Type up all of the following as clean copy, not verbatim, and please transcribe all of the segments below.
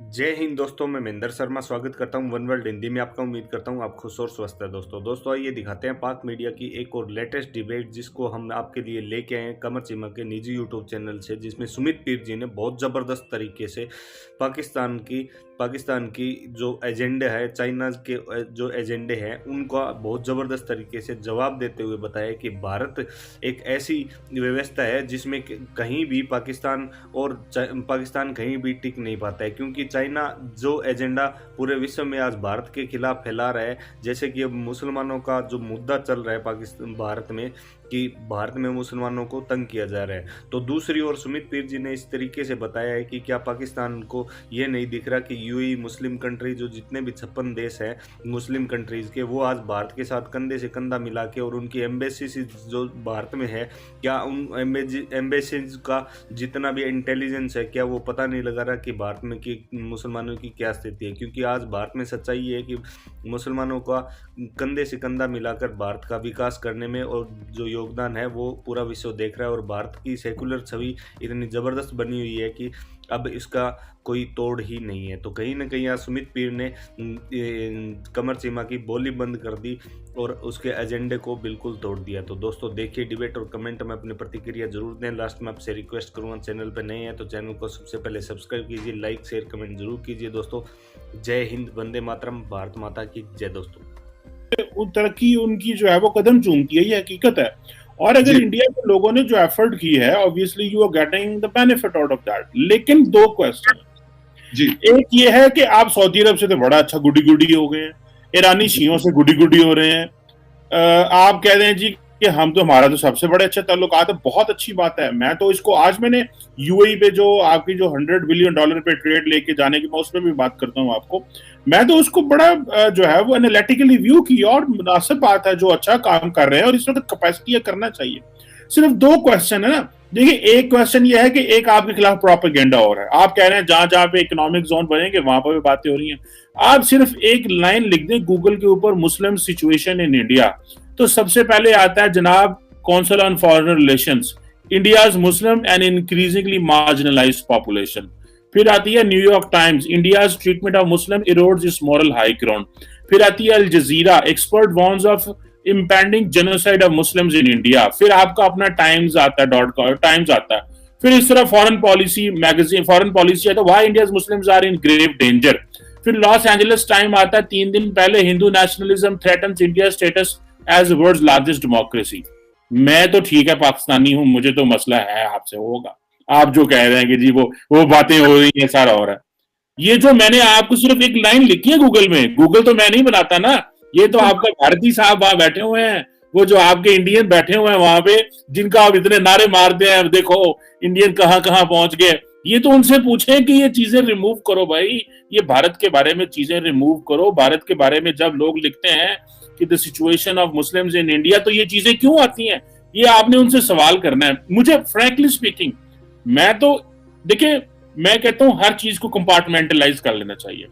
जय हिंद दोस्तों, मैं महेंद्र शर्मा स्वागत करता हूं वन वर्ल्ड हिंदी में आपका। उम्मीद करता हूं आप खुश और स्वस्थ है। दोस्तों आइए दिखाते हैं पाक मीडिया की एक और लेटेस्ट डिबेट, जिसको हम आपके लिए लेके आए हैं कमर चीमा के निजी यूट्यूब चैनल से, जिसमें सुमित पीर जी ने बहुत ज़बरदस्त तरीके से पाकिस्तान की जो एजेंडे है, चाइना के जो एजेंडे हैं, उनका बहुत ज़बरदस्त तरीके से जवाब देते हुए बताया कि भारत एक ऐसी व्यवस्था है जिसमें कहीं भी पाकिस्तान कहीं भी टिक नहीं पाता है, क्योंकि चाइना जो एजेंडा पूरे विश्व में आज भारत के खिलाफ फैला रहा है, जैसे कि अब मुसलमानों का जो मुद्दा चल रहा है पाकिस्तान भारत में, कि भारत में मुसलमानों को तंग किया जा रहा है, तो दूसरी ओर सुमित पीर जी ने इस तरीके से बताया है कि क्या पाकिस्तान को ये नहीं दिख रहा कि यूएई मुस्लिम कंट्री, जो जितने भी 56 देश हैं मुस्लिम कंट्रीज़ के, वो आज भारत के साथ कंधे से कंधा मिला के, और उनकी एम्बेसी जो भारत में है, क्या उन एम्बेसीज का जितना भी इंटेलिजेंस है, क्या वो पता नहीं लगा रहा कि भारत में कि मुसलमानों की क्या स्थिति है? क्योंकि आज भारत में सच्चाई ये है कि मुसलमानों का कंधे से कंधा मिलाकर भारत का विकास करने में और जो योगदान है वो पूरा विश्व देख रहा है, और भारत की सेकुलर छवि इतनी ज़बरदस्त बनी हुई है कि अब इसका कोई तोड़ ही नहीं है। तो कहीं ना कहीं आज सुमित पीर ने कमर चीमा की बोली बंद कर दी और उसके एजेंडे को बिल्कुल तोड़ दिया। तो दोस्तों देखिए डिबेट और कमेंट में अपनी प्रतिक्रिया जरूर दें। लास्ट में आपसे रिक्वेस्ट करूँगा, चैनल पर नए हैं तो चैनल को सबसे पहले सब्सक्राइब कीजिए, लाइक शेयर कमेंट जरूर कीजिए। दोस्तों जय हिंद, वंदे मातरम, भारत माता की जय। दोस्तों तरक्की उनकी जो है वो कदम चूमती है, ये हकीकत है। और अगर इंडिया के लोगों ने जो एफर्ट की है, obviously you are getting the benefit out of that. लेकिन दो क्वेश्चन जी, एक ये है कि आप सऊदी अरब से तो बड़ा अच्छा गुडी गुडी हो गए हैं, ईरानी शियों से गुडी गुडी हो रहे हैं। आप कह रहे हैं जी कि हम तो, हमारा तो सबसे बड़े अच्छे ताल्लुकात है, बहुत अच्छी बात है। मैं तो इसको, आज मैंने यूएई पे जो आपकी जो $100 बिलियन पे ट्रेड लेके जाने की, मैं उस पर भी बात करता हूँ आपको। मैं तो उसको बड़ा जो है वो एनालिटिकली व्यू की, और मुनासिब बात है, जो अच्छा काम कर रहे हैं और इस वक्त कैपेसिटी करना चाहिए। सिर्फ दो क्वेश्चन है ना। देखिए, एक क्वेश्चन ये है कि एक आपके खिलाफ प्रोपेगेंडा हो रहा है। आप कह रहे हैं जहां जहां पे इकोनॉमिक जोन बनेंगे वहां पर भी बातें हो रही हैं। आप सिर्फ एक लाइन लिख दें गूगल के ऊपर, मुस्लिम सिचुएशन इन इंडिया, तो सबसे पहले आता है जनाब council on foreign relations, India's Muslim and increasingly marginalized population. फिर आती है New York Times, India's treatment of Muslim erodes its moral high ground. फिर आती है Al Jazeera, expert warns of impending genocide of Muslims in India. फिर आपका अपना times आता है, टाइम्स आता है। फिर इस तरह foreign policy magazine, foreign policy आता है, why India's Muslims are in grave danger. फिर लॉस एंजलिस टाइम आता है 3 दिन पहले, Hindu nationalism threatens India status as world's largest democracy. मैं तो ठीक है पाकिस्तानी हूं, मुझे तो मसला है आपसे होगा। आप जो कह रहे हैं कि जी वो बातें हो रही हैं, सारा हो रहा है, ये जो मैंने आपको सिर्फ एक लाइन लिखी है गूगल में, गूगल तो मैं नहीं बनाता ना, ये तो आपका भारती साहब वहां बैठे हुए हैं, वो जो आपके इंडियन बैठे हुए हैं वहां पे, जिनका आप इतने नारे मारते हैं, देखो इंडियन कहां कहां पहुंच गए। ये तो उनसे पूछें कि ये चीजें रिमूव करो भाई, ये भारत के बारे में चीजें रिमूव करो। भारत के बारे में जब लोग लिखते हैं कि the situation of Muslims in India, तो ये चीजें क्यों आती हैं, ये आपने उनसे सवाल करना है। मुझे फ्रैंकली स्पीकिंग, मैं तो देखिए, मैं कहता हूं हर चीज को कंपार्टमेंटलाइज कर लेना चाहिए।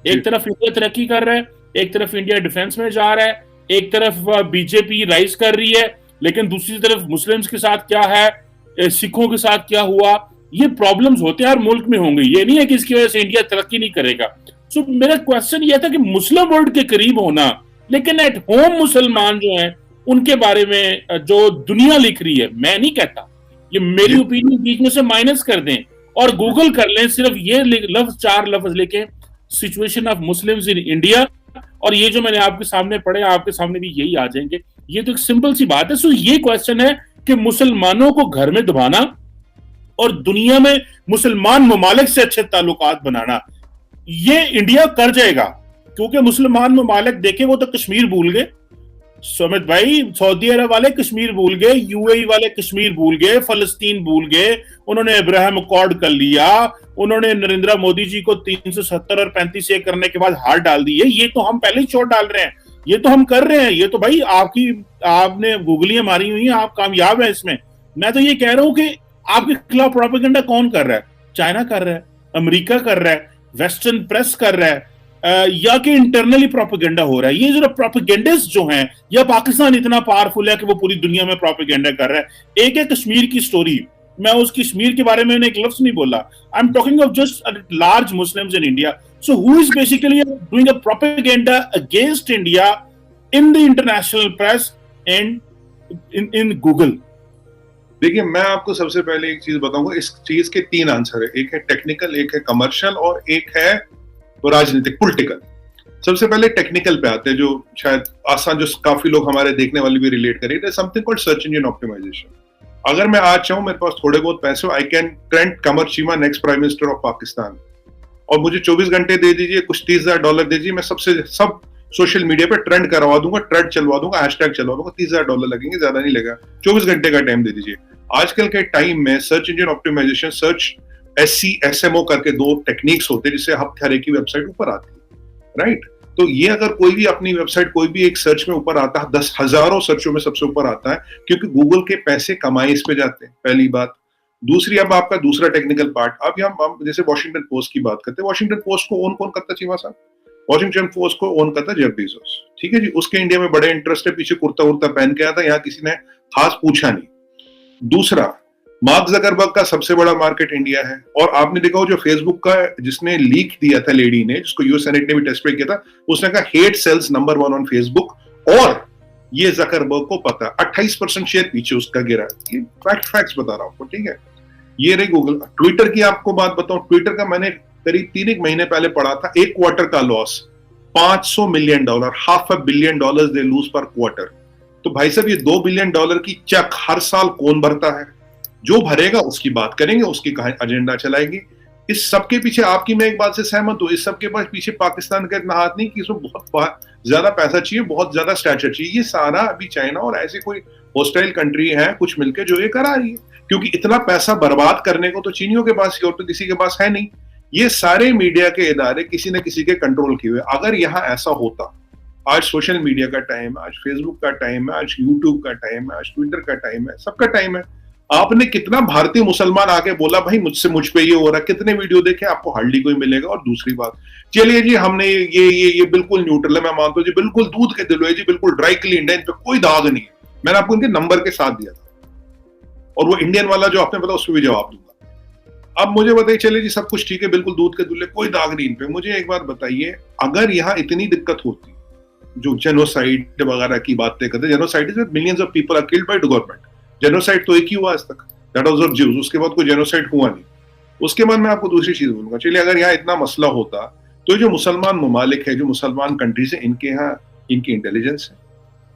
एक तरफ इंडिया तरक्की कर रहा है, एक तरफ इंडिया डिफेंस में जा रहा है, एक तरफ बीजेपी राइज कर रही है, लेकिन दूसरी तरफ मुस्लिम्स के साथ क्या है, सिखों के साथ क्या हुआ, ये प्रॉब्लम्स होते हैं, हर मुल्क में होंगे। ये नहीं है कि इसकी वजह से इंडिया तरक्की नहीं करेगा। सो मेरा क्वेश्चन यह था कि मुस्लिम वर्ल्ड के करीब होना, लेकिन एट होम मुसलमान जो है उनके बारे में जो दुनिया लिख रही है, मैं नहीं कहता, ये मेरी ओपिनियन बीच में से माइनस कर दें और गूगल कर लें, सिर्फ ये लफ्ज, 4 लफ्ज लिखें, situation of Muslims in India, और ये जो मैंने आपके सामने पढ़े, आपके सामने भी यही आ जाएंगे। ये तो एक सिंपल सी बात है। सो ये क्वेश्चन है कि मुसलमानों को घर में दबाना और दुनिया में मुसलमान ममालिक से अच्छे ताल्लुकात बनाना, ये इंडिया कर जाएगा। क्योंकि मुसलमान ममालिक देखे, वो तो कश्मीर भूल गए सुमित भाई, सऊदी अरब वाले कश्मीर भूल गए, यूएई वाले कश्मीर भूल गए, फलस्तीन भूल गए, उन्होंने इब्राहिम अकॉर्ड कर लिया, उन्होंने नरेंद्र मोदी जी को 370 और 35 ए करने के बाद हार डाल दी है। ये तो हम पहले ही चोट डाल रहे हैं, ये तो हम कर रहे हैं, ये तो भाई आपने गूगलियां मारी हुई हैं, आप कामयाब है इसमें। मैं तो ये कह रहा हूं कि आपके खिलाफ प्रोपेगेंडा कौन कर रहा है? चाइना कर रहा है, अमेरिका कर रहा है, वेस्टर्न प्रेस कर रहा है, या कि इंटरनली प्रोपेगेंडा हो रहा है। ये जो प्रोपेगेंडिस्ट जो हैं, या पाकिस्तान इतना पावरफुल है कि वो पूरी दुनिया में प्रोपेगेंडा कर रहा है। एक है कश्मीर की स्टोरी, मैं उस कश्मीर के बारे में एक लफ्ज नहीं बोला. I am talking of just large Muslims in India. So who is basically doing a propaganda against India in the international press and in Google? देखिए, मैं आपको सबसे पहले एक चीज बताऊंगा. इस चीज के 3 आंसर है. एक है टेक्निकल, एक है कमर्शियल और एक है राजनीतिक, पॉलिटिकल. सबसे पहले टेक्निकल पे आते हैं, जो शायद आसान, जो काफी लोग हमारे देखने वाले भी रिलेट करें. It is something called search engine optimisation. अगर मैं आज चाहूं, मेरे पास थोड़े बहुत पैसे, I can trend Qamar Cheema next prime minister of Pakistan, और मुझे 24 घंटे दे दीजिए, कुछ $30,000 दे दीजिए, मैं सब सोशल मीडिया पे ट्रेंड करवा दूंगा, ट्रेंड चलवा दूंगा, हैशटैग चलवा दूंगा. $30,000 लगेंगे, ज्यादा नहीं लगेगा. 24 घंटे का टाइम दे दीजिए. आजकल के टाइम में search engine optimisation, search SEO करके 2 टेक्निक्स होते हैं, जिससे हर एक की वेबसाइट ऊपर आती है, राइट? तो ये अगर कोई भी अपनी वेबसाइट कोई भी एक सर्च में ऊपर आता है, 10 हजारों सर्चों में सबसे ऊपर आता है, क्योंकि गूगल के पैसे कमाए इस पे जाते हैं, पहली बात. दूसरी, अब आपका दूसरा टेक्निकल पार्ट. अब हम जैसे वॉशिंगटन पोस्ट की बात करते हैं. वॉशिंगटन पोस्ट को ओन कौन करता, चीमा साहब? वॉशिंगटन पोस्ट को ओन करता जेफ बेजोस. ठीक है जी. उसके इंडिया में बड़े इंटरेस्ट है, पीछे कुर्ता उर्ता पहन के आया था, यहाँ किसी ने खास पूछा नहीं. दूसरा, मार्क जकरबर्ग का सबसे बड़ा मार्केट इंडिया है. और आपने देखा हो, जो फेसबुक का जिसने लीक दिया था, लेडी ने, जिसको यूएस सेनेट ने भी टेस्ट किया था, उसने कहा hate sells number 1 on Facebook. और ये जकरबर्ग को पता. 28% शेयर पीछे उसका गिरा. ये फैक्ट्स बता रहा हूं आपको, ठीक है? ये रही गूगल. ट्विटर की आपको बात बताऊं, ट्विटर का मैंने करीब 3 महीने पहले पढ़ा था, एक क्वार्टर का loss $500 million, $500 million they lose पर क्वार्टर. तो भाई साहब, ये $2 बिलियन की चेक हर साल कौन भरता है? जो भरेगा उसकी बात करेंगे, उसकी एजेंडा चलाएगी. इस सबके पीछे, आपकी मैं एक बात से सहमत हूं, इस सबके पास पीछे पाकिस्तान का इतना हाथ नहीं कि इसमें बहुत ज्यादा पैसा चाहिए, बहुत ज्यादा स्टैचर चाहिए. ये सारा अभी चाइना और ऐसे कोई होस्टाइल कंट्री है कुछ मिलकर जो ये करा रही है, क्योंकि इतना पैसा बर्बाद करने को तो चीनियों के पास ही और तो किसी के पास है नहीं. ये सारे मीडिया के इदारे किसी न किसी के कंट्रोल किए हुए. अगर यहाँ ऐसा होता, आज सोशल मीडिया का टाइम है, आज फेसबुक का टाइम है, आज यूट्यूब का टाइम है, आज ट्विटर का टाइम है, सबका टाइम है. आपने कितना भारतीय मुसलमान आके बोला भाई मुझ पे ये हो रहा है, कितने वीडियो देखे? आपको हार्डली कोई मिलेगा. और दूसरी बात, चलिए जी, हमने ये बिल्कुल न्यूट्रल है, मैं मानता हूँ जी, बिल्कुल दूध के दिल है जी, बिल्कुल ड्राई क्लीन है, इन पे कोई दाग नहीं है. मैंने आपको उनके नंबर के साथ दिया था, और वो इंडियन वाला जो आपने पता, उस पर भी जवाब दूंगा. अब मुझे बताइए, चलिए जी, सब कुछ ठीक है, बिल्कुल दूध के दूल्हे, कोई दाग नहीं इन पे. मुझे एक बात बताइए, अगर यहाँ इतनी दिक्कत होती, जो जेनोसाइड वगैरह की बातें करते, genocide is millions of people are killed by government. Genocide तो एक ही हुआ आज तक, दैट वाज ऑफ ज्यूज. उसके बाद कोई जेनोसाइड हुआ नहीं. उसके बाद मैं आपको दूसरी चीज बोलूंगा. चलिए, अगर यहाँ इतना मसला होता, तो जो मुसलमान ममालिक है, जो मुसलमान कंट्रीज है, इनके यहाँ इनकी इंटेलिजेंस है,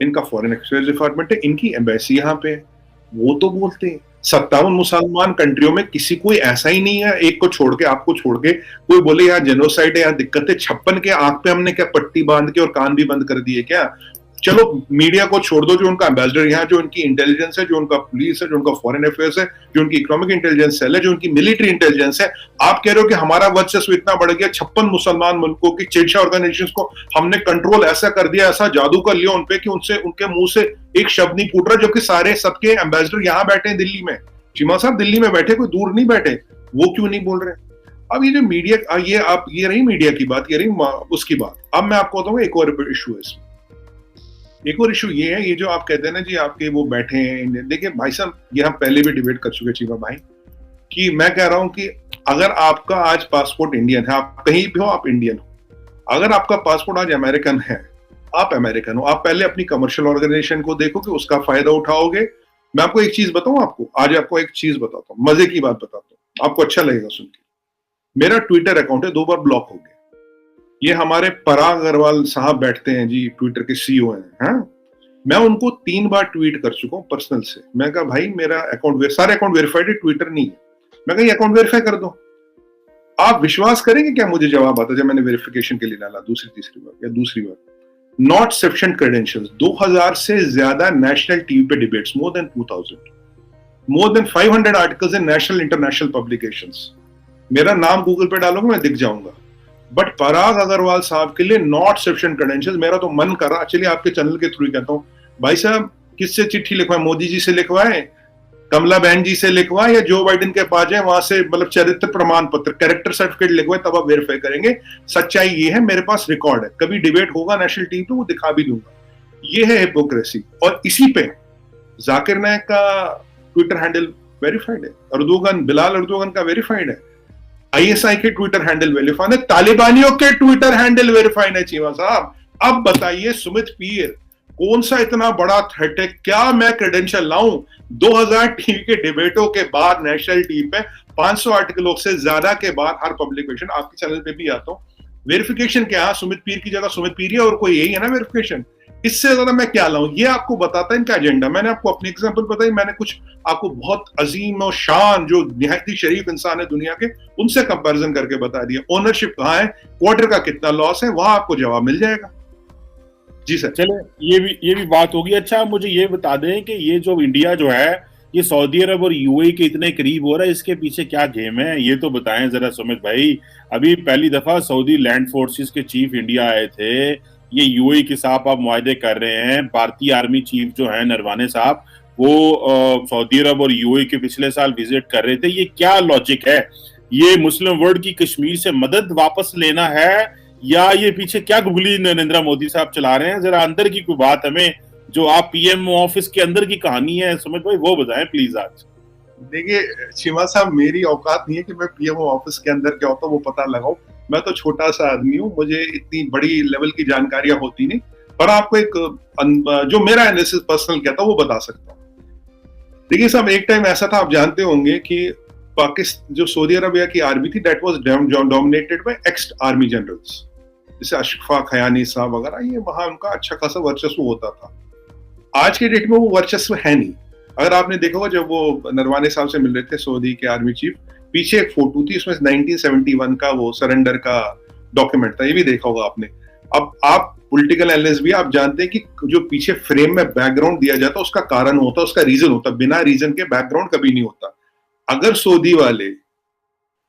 इनका फॉरेन अफेयर्स डिपार्टमेंट है, इनकी एम्बेसी यहाँ पे है, वो तो बोलते हैं. 57 मुसलमान कंट्रियों में किसी कोई ऐसा ही नहीं है, एक को छोड़ के, आपको छोड़ के, कोई बोले यहाँ जेनोसाइड है, यहाँ दिक्कत है. 56 के आंख पे हमने क्या पट्टी बांध के और कान भी बंद कर दिए क्या? चलो मीडिया को छोड़ दो, जो उनका एम्बेसडर यहाँ, जो उनकी इंटेलिजेंस है, जो उनका पुलिस है, जो उनका फॉरेन अफेयर्स है, जो उनकी इकोनॉमिक इंटेलिजेंस सेल है, जो उनकी मिलिट्री इंटेलिजेंस है. आप कह रहे हो कि हमारा वर्चस्व इतना बढ़ गया, 56 मुसलमान मुल्कों की 6 ऑर्गेनाइजेशंस को हमने कंट्रोल ऐसा कर दिया, ऐसा जादू कर लिया उनपे कि उनसे, उनके मुंह से एक शब्द नहीं फूट रहा, जो कि सारे सबके एम्बेसडर यहाँ बैठे हैं दिल्ली में. चीमा साहब दिल्ली में बैठे, कोई दूर नहीं बैठे. वो क्यों नहीं बोल रहे? अब ये जो मीडिया, ये रही मीडिया की बात, ये रही उसकी बात. अब मैं आपको बताऊंगा एक और इशू है इसमें. एक और इशू ये है, ये जो आप कहते हैं ना जी, आपके वो बैठे हैं. देखिए भाई साहब, ये हम पहले भी डिबेट कर चुके चीमा भाई, कि मैं कह रहा हूं कि अगर आपका आज पासपोर्ट इंडियन है, आप कहीं भी हो, आप इंडियन हो. अगर आपका पासपोर्ट आज अमेरिकन है, आप अमेरिकन हो, आप पहले अपनी कमर्शियल ऑर्गेनाइजेशन को देखोगे, उसका फायदा उठाओगे. मैं आपको एक चीज बताऊं, आज आपको एक चीज बताता हूं, मजे की बात बताता हूं, आपको अच्छा लगेगा सुन के. मेरा ट्विटर अकाउंट है, 2 बार ब्लॉक हो गया. ये हमारे पराग अग्रवाल साहब बैठते हैं जी, ट्विटर के सीईओ हैं, हाँ? मैं उनको 3 बार ट्वीट कर चुका हूँ पर्सनल से. मैं कहा भाई मेरा अकाउंट, सारे अकाउंट वेरीफाइड है, ट्विटर नहीं है. मैं कहा ये अकाउंट वेरीफाई कर दो. आप विश्वास करेंगे क्या मुझे जवाब आता जब मैंने वेरिफिकेशन के लिए डाला दूसरी बार, नॉट सफिशिएंट क्रेडेंशियल्स. 2000 से ज्यादा नेशनल टीवी पे debates, more than 2000, more than 500 articles इन नेशनल इंटरनेशनल पब्लिकेशंस. मेरा नाम गूगल पे डालोगे मैं दिख जाऊंगा. बट पराग अग्रवाल साहब के लिए नॉट सफिशिएंट क्रेडेंशियल्स. मेरा तो मन कर रहा, चलिए आपके चैनल के थ्रू कहता हूँ, भाई साहब किससे चिट्ठी लिखवाएं? मोदी जी से लिखवाएं, कमला बहन जी से लिखवाएं, या जो बाइडेन के पास जाए वहां से, मतलब चरित्र प्रमाण पत्र, कैरेक्टर सर्टिफिकेट लिखवाएं, तब आप वेरीफाई करेंगे. सच्चाई ये है, मेरे पास रिकॉर्ड है, कभी डिबेट होगा नेशनल टीवी पे वो दिखा भी दूंगा. ये है हिपोक्रेसी. और इसी पे जाकिर नायक का ट्विटर हैंडल वेरीफाइड है, अर्दोगन, बिलाल अर्दोगन का वेरीफाइड है, आईएसआई के ट्विटर हैंडल वेरीफाइड है, तालिबानियों के ट्विटर हैंडल वेरीफाइड है चीमा साहब। अब बताइए सुमित पीर कौन सा इतना बड़ा थ्रेट है, क्या मैं क्रेडेंशियल लाऊं? 2000 टीवी के डिबेटों के बाद नेशनल टीवी पे 500 आर्टिकलों से ज्यादा के बाद हर पब्लिकेशन, आपके चैनल पे भी आता हूं, वेरिफिकेशन क्या, सुमित पीर की जगह सुमित पीर है और कोई यही है ना वेरिफिकेशन, इससे ज्यादा मैं क्या लाऊं? ये आपको बताता है इनका एजेंडा। मैंने आपको अपनी एग्जांपल बताई, मैंने कुछ आपको बहुत अजीम और शान जो निहायत ही शरीफ इंसान है दुनिया के, उनसे कंपैरिजन करके बता दिया। ओनरशिप कहाँ है, क्वार्टर का कितना लॉस है, वहां आपको जवाब मिल जाएगा। जी सर। चले ये भी बात होगी। अच्छा मुझे ये बता दें कि ये जो इंडिया जो है ये सऊदी अरब और यूएई के इतने करीब हो रहा है, इसके पीछे क्या गेम है, ये तो बताएं जरा सुमित भाई। अभी पहली दफा सऊदी लैंड फोर्सेस के चीफ इंडिया आए थे, ये यूएई के साथ आप मुआहदे कर रहे हैं। भारतीय आर्मी चीफ जो है नरवाने साहब, वो सऊदी अरब और यूएई के पिछले साल विजिट कर रहे थे। ये क्या लॉजिक है? ये मुस्लिम वर्ल्ड की कश्मीर से मदद वापस लेना है या ये पीछे क्या गुगली नरेंद्र मोदी साहब चला रहे हैं? जरा अंदर की कोई बात हमें, जो आप पीएम ऑफिस के अंदर की कहानी है सुमित भाई, वो बताएं प्लीज आज। देखिए शिवा साहब, मेरी औकात नहीं है कि मैं पीएमओ ऑफिस के अंदर क्या होता है वो पता लगाऊं। मैं तो छोटा सा आदमी हूं, मुझे इतनी बड़ी लेवल की जानकारियां होती नहीं, पर आपको एक जो मेरा एनालिसिस पर्सनल कहता हूं वो बता सकता हूं। देखिए साहब, एक टाइम ऐसा था, आप जानते होंगे कि पाकिस्तान जो सऊदी अरबिया की आर्मी थी, that was dominated by ex army generals, जैसे अशफाक हयानी साहब वगैरह, ये वहां उनका अच्छा खासा वर्चस्व होता था। आज के डेट में वो वर्चस्व है नहीं। अगर आपने देखा होगा, जब वो नरवाने साहब से मिल रहे थे सऊदी के आर्मी चीफ, पीछे एक फोटो थी, उसमें 1971 का वो सरेंडर का डॉक्यूमेंट था, ये भी देखा होगा आपने। अब आप पॉलिटिकल एनालिस्ट भी, आप जानते हैं कि जो पीछे फ्रेम में बैकग्राउंड दिया जाता है उसका कारण होता है, उसका रीजन होता है, बिना रीजन के बैकग्राउंड कभी नहीं होता। अगर सऊदी वाले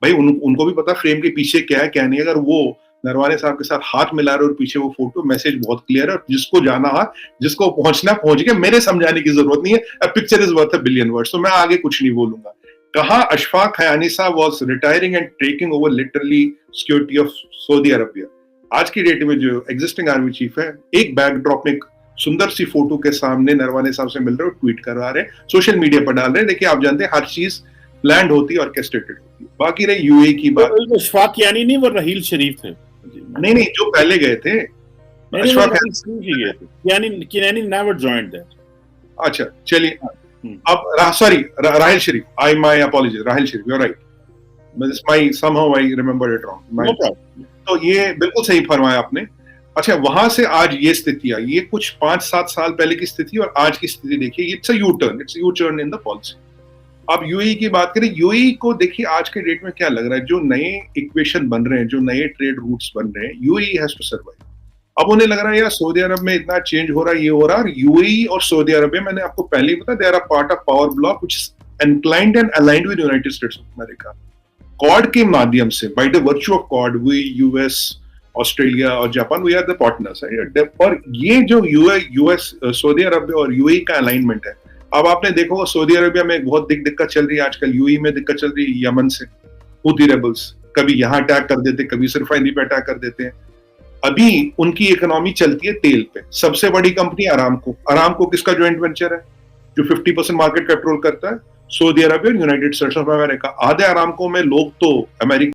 भाई उनको भी पता फ्रेम के पीछे क्या है क्या नहीं, अगर वो नरवाने साहब के साथ हाथ मिला रहे और पीछे वो फोटो, मैसेज बहुत क्लियर है, और जिसको जाना हाथ, जिसको पहुंचना पहुंच गया, मेरे समझाने की जरूरत नहीं है। A picture is worth a billion words, तो मैं आगे कुछ नहीं बोलूंगा। कहा अशफाक हयानी साहब was retiring and taking over literally security of Saudi Arabia. आज की डेट में जो एग्जिस्टिंग आर्मी चीफ है, एक बैकड्रॉप में सुंदर सी फोटो के सामने नरवाने साहब से मिल रहे हो, ट्वीट करवा रहे, सोशल मीडिया पर डाल रहे। देखिए आप जानते हैं हर चीज प्लान्ड होती है, ऑर्केस्ट्रेटेड होती है। बाकी रही यूएई की बात, अशफाक यानी नहीं, वो रहील शरीफ थे। नहीं जो पहले गए थे, अशफाक यानी नेवर जॉइंड दैट। अच्छा चलिए, अब sorry Raheel Sharif, I my apologies, Raheel Sharif, you are right, my somehow I remember it wrong. तो ये बिल्कुल सही फरमाया आपने। अच्छा, वहां से आज ये स्थिति आई, ये कुछ 5-7 साल पहले की स्थिति और आज की स्थिति देखिए, it's a U turn in the policy. अब यूएई की बात करें, यूएई को देखिए आज के डेट में क्या लग रहा है, जो नए इक्वेशन बन रहे हैं, जो नए ट्रेड रूट्स बन रहे हैं, यूएई हैज टू सर्वाइव। अब उन्हें लग रहा है यार सऊदी अरब में इतना चेंज हो रहा है, ये हो रहा है, और यूएई और सऊदी अरबिया, मैंने आपको पहले ही बताया, they are a part of power block which is inclined and aligned with United States of America. Quad के माध्यम से, by the virtue of Quad, we US, Australia और Japan, we are the partners. और ये जो US, Saudi Arabia और UAE का alignment है, अब आपने देखा होगा सऊदी अरबिया में बहुत दिक्कत चल रही है आजकल, यूएई में दिक्कत चल रही है, यमन से हुती रेबल्स कभी यहाँ अटैक कर देते, कभी सिर्फ रिफाइनरी पे अटैक कर देते हैं। अभी उनकी इकोनॉमी चलती है तेल पे। सबसे बड़ी कंपनी अरामको किसका ज्वाइंट वेंचर है, जो 50% मार्केट कंट्रोल करता है? सऊदी अरबिया और यूनाइटेड स्टेट्स ऑफ अमेरिका। आधे अरामको में लोग तो अमेरिका